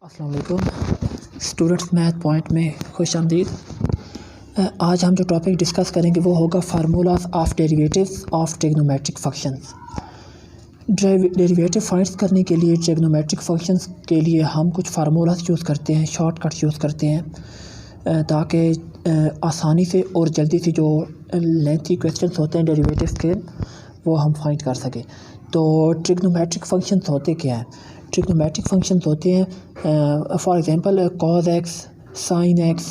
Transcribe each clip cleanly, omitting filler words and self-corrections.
अस्सलाम वालेकुम students, math point में खुश आमदीद। आज हम जो टॉपिक डिस्कस करेंगे वो होगा formulas of derivatives of trigonometric functions. Derivative find करने के लिए ट्रिग्नोमेट्रिक फंक्शंस के लिए हम कुछ फार्मूलाज यूज़ करते हैं, शॉर्टकट यूज़ करते हैं ताकि आसानी से और जल्दी से जो लेंथी क्वेश्चंस होते हैं डेरिवेटिव्स के वो हम फाइंड कर सकें। तो ट्रिग्नोमेट्रिक फंक्शंस होते क्या हैं? ट्रिग्नोमेट्रिक फंक्शंस होते हैं for example cos x, sine x,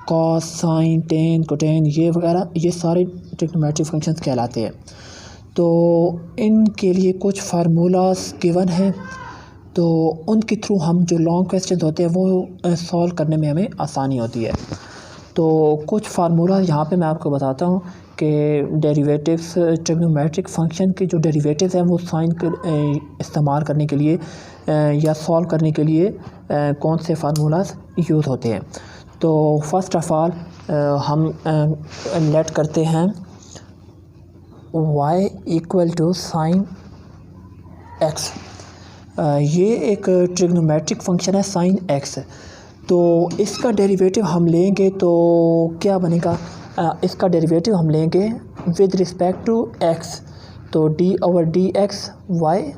cos, sine, tan, cotan, ये वगैरह, ये सारे ट्रिग्नोमेट्रिक फंक्शंस कहलाते हैं। तो इनके लिए कुछ फार्मूलाज गिवन हैं, तो उनके थ्रू हम जो लॉन्ग क्वेश्चन होते हैं वो सॉल्व करने में हमें आसानी होती है। तो कुछ फार्मूला यहाँ पे मैं आपको बताता हूँ कि डेरिवेटिव्स ट्रिग्नोमेट्रिक फंक्शन के जो डेरिवेटिव्स हैं वो साइन इस्तेमाल करने के लिए या सॉल्व करने के लिए कौन से फार्मूलाज यूज़ होते हैं। तो फर्स्ट ऑफ़ ऑल हम लेट करते हैं y equal to sine x. ये एक ट्रिग्नोमेट्रिक फंक्शन है साइन एक्स। तो इसका डेरिवेटिव हम लेंगे तो क्या बनेगा? इसका डेरिवेटिव हम लेंगे विद रिस्पेक्ट टू एक्स, तो d over d x y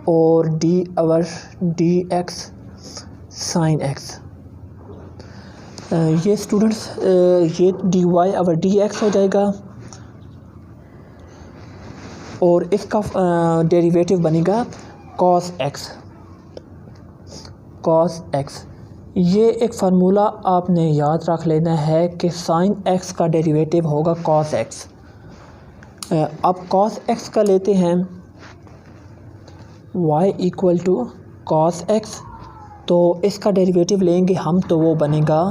और d over d x sine x. ये स्टूडेंट्स ये d y over d x हो जाएगा और इसका डेरिवेटिव बनेगा कॉस एक्स। कॉस एक्स, ये एक फार्मूला आपने याद रख लेना है कि साइन एक्स का डेरिवेटिव होगा कॉस एक्स। अब कॉस एक्स का लेते हैं y equal to cos x, तो इसका डेरिवेटिव लेंगे हम तो वो बनेगा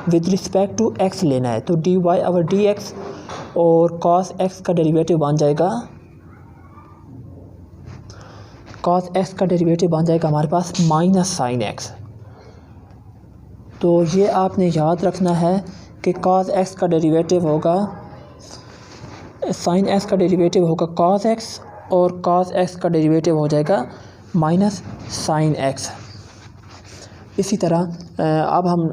विद रिस्पेक्ट टू एक्स लेना है, तो d y over d x और कॉस एक्स का डेरिवेटिव बन जाएगा, कॉस एक्स का डेरिवेटिव बन जाएगा हमारे पास माइनस साइन एक्स। तो ये आपने याद रखना है कि कॉस एक्स का डेरिवेटिव होगा, साइन एक्स का डेरिवेटिव होगा कॉस एक्स और कॉस एक्स का डेरिवेटिव हो जाएगा माइनस साइन एक्स। इसी तरह अब हम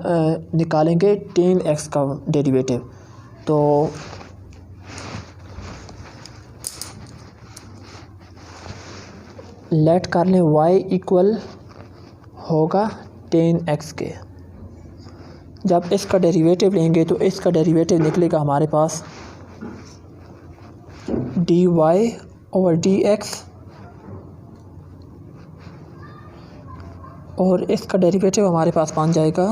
निकालेंगे टेन एक्स का डेरिवेटिव। तो लेट कर लें y इक्वल होगा टेन एक्स के। जब इसका डेरिवेटिव लेंगे तो इसका डेरिवेटिव निकलेगा हमारे पास d y over d x और इसका डेरिवेटिव हमारे पास बन जाएगा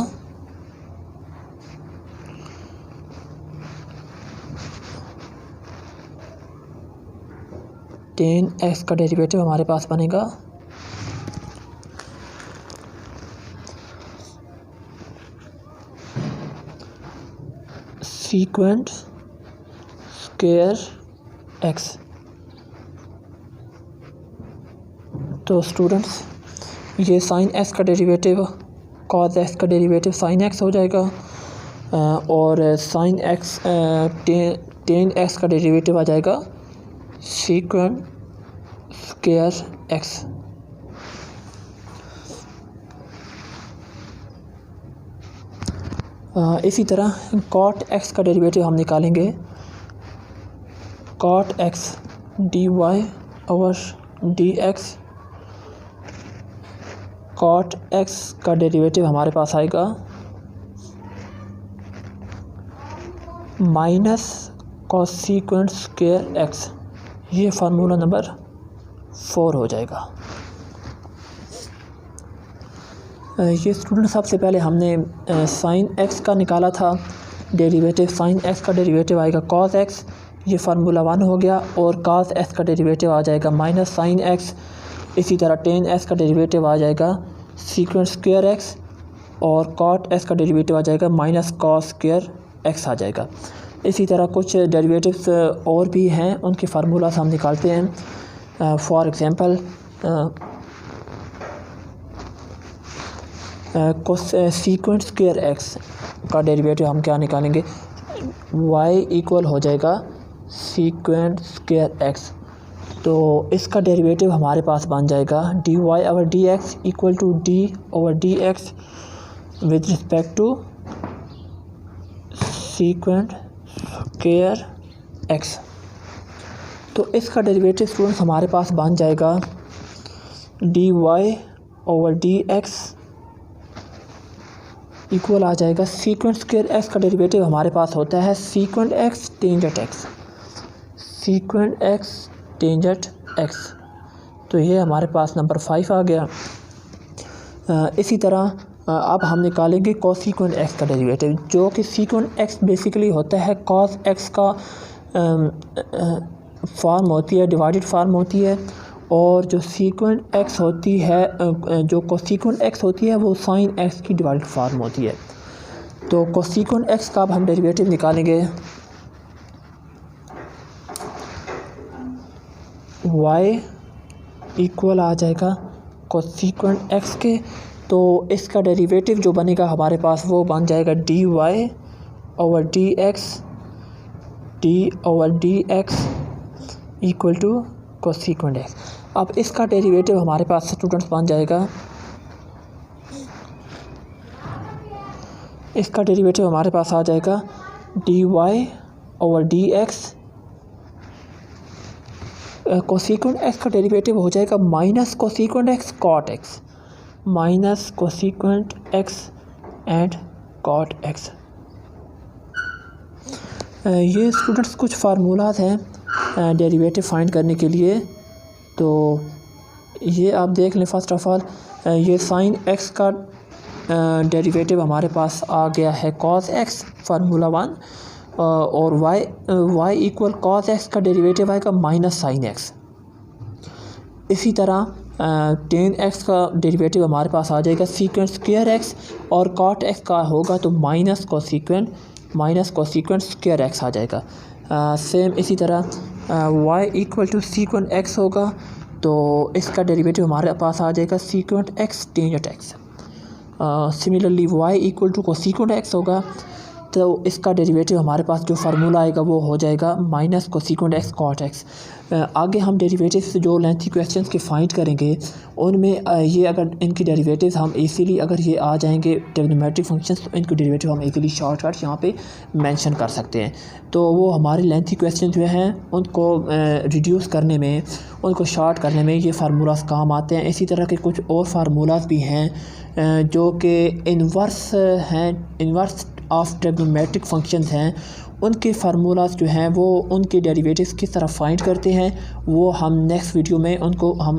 टेन एक्स का डेरिवेटिव हमारे पास बनेगा सीक्वेंट स्क्वायर एक्स। तो स्टूडेंट्स ये साइन एक्स का डेरिवेटिव कॉस एक्स का डेरिवेटिव साइन एक्स हो जाएगा और साइन एक्स टेन एक्स का डेरिवेटिव आ जाएगा सीक्वेंट स्क्वायर एक्स। इसी तरह कॉट एक्स का डेरिवेटिव हम निकालेंगे cot x d y over d x. Cot x का डेरिवेटिव हमारे पास आएगा माइनस कोसेकेंट स्क्वायर एक्स। ये फार्मूला नंबर 4 हो जाएगा। ये स्टूडेंट सबसे पहले हमने साइन एक्स का निकाला था डेरिवेटिव, साइन एक्स का डेरिवेटिव आएगा कॉस एक्स, ये फार्मूला 1 हो गया, और कॉस एक्स का डेरिवेटिव आ जाएगा माइनस साइन एक्स। इसी तरह टेन एक्स का डेरिवेटिव आ जाएगा सीक्वेंट स्क्वायर एक्स और कॉट एक्स का डेरिवेटिव आ जाएगा माइनस कॉस स्क्वायर एक्स आ जाएगा। इसी तरह कुछ डेरिवेटिव्स और भी हैं, उनके फार्मूलास हम निकालते हैं। For example secant square x का डेरिवेटिव हम क्या निकालेंगे? y इक्वल हो जाएगा सीक्वेंट स्क्वायर एक्स। तो इसका डेरिवेटिव हमारे पास बन जाएगा dy over dx equal to d over dx with respect to secant square x। तो इसका डेरिवेटिव स्टूडेंट्स हमारे पास बन जाएगा dy ओवर dx इक्वल आ जाएगा सीक्वेंट स्क्वायर x का डेरिवेटिव हमारे पास होता है secant x tangent x, secant x tangent x। तो ये हमारे पास नंबर 5 आ गया। इसी तरह अब हम निकालेंगे कोसीक्वेंट x का डेरिवेटिव, जो कि सीक्वेंट x बेसिकली होता है कॉस x का फॉर्म होती है, डिवाइडेड फॉर्म होती है, और जो सीक्वेंट x होती है, जो कोसीक्वेंट x होती है वो साइन x की डिवाइडेड फॉर्म होती है। तो कोसीक्वेंट x का अब हम डेरिवेटिव निकालेंगे y इक्वल आ जाएगा कोसीक्वेंट x के। तो इसका डेरिवेटिव जो बनेगा हमारे पास वो बन जाएगा dy over dx equal to cosecant x। अब इसका डेरिवेटिव हमारे पास स्टूडेंट्स बन जाएगा, इसका डेरिवेटिव हमारे पास आ जाएगा dy over dx, cosecant x का डेरिवेटिव हो जाएगा minus cosecant x cot x, minus cosecant x and cot x। ये स्टूडेंट्स कुछ फार्मूलाज हैं डेरिवेटिव फाइंड करने के लिए। तो ये आप देख लें। फ़र्स्ट ऑफ़ ऑल ये साइन x का डेरिवेटिव हमारे पास आ गया है कॉस x, फार्मूला 1, और y इक्वल कॉस x का डेरिवेटिव आएगा माइनस साइन x। इसी तरह टेन x का डेरिवेटिव हमारे पास आ जाएगा सीक्वेंट स्क्वायर x, और कॉट x का होगा तो माइनस कोसीक्वेंट स्क्वायर x आ जाएगा। सेम इसी तरह y equal to secant x होगा तो इसका डेरिवेटिव हमारे पास आ जाएगा secant x tangent x। Similarly y equal to cosecant x होगा तो इसका डेरिवेटिव हमारे पास जो फार्मूला आएगा वो हो जाएगा minus cosecant x cot x। आगे हम डेरिवेटिव्स जो लेंथी क्वेश्चंस के फाइंड करेंगे उनमें ये अगर इनकी डेरिवेटिव्स हम इजीली अगर ये आ जाएंगे ट्रिग्नोमेट्रिक फंक्शंस, तो इनके डेरिवेटिव हम इजीली शॉर्टकट यहाँ पे मेंशन कर सकते हैं। तो वो हमारे लेंथी क्वेश्चन जो हैं उनको रिड्यूस करने में, उनको शॉर्ट करने में ये फार्मूलाज काम आते हैं। इसी तरह के कुछ और फार्मूलाज भी हैं जो कि इन्वर्स ऑफ ट्रिग्नोमेट्रिक फंक्शंस हैं, उनके फार्मूलाज जो हैं वो उनके डेरिवेटिव्स किस तरह फाइंड करते हैं वो हम नेक्स्ट वीडियो में उनको हम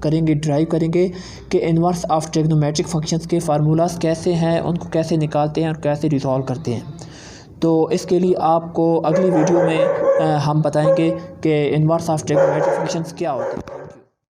करेंगे, ड्राइव करेंगे कि इन्वर्स ऑफ ट्रिग्नोमेट्रिक फंक्शंस के फार्मूलाज कैसे हैं, उनको कैसे निकालते हैं और कैसे रिजॉल्व करते हैं। तो इसके लिए आपको अगली वीडियो में हम बताएंगे कि इन्वर्स ऑफ ट्रिग्नोमेट्रिक फंक्शंस क्या होते हैं।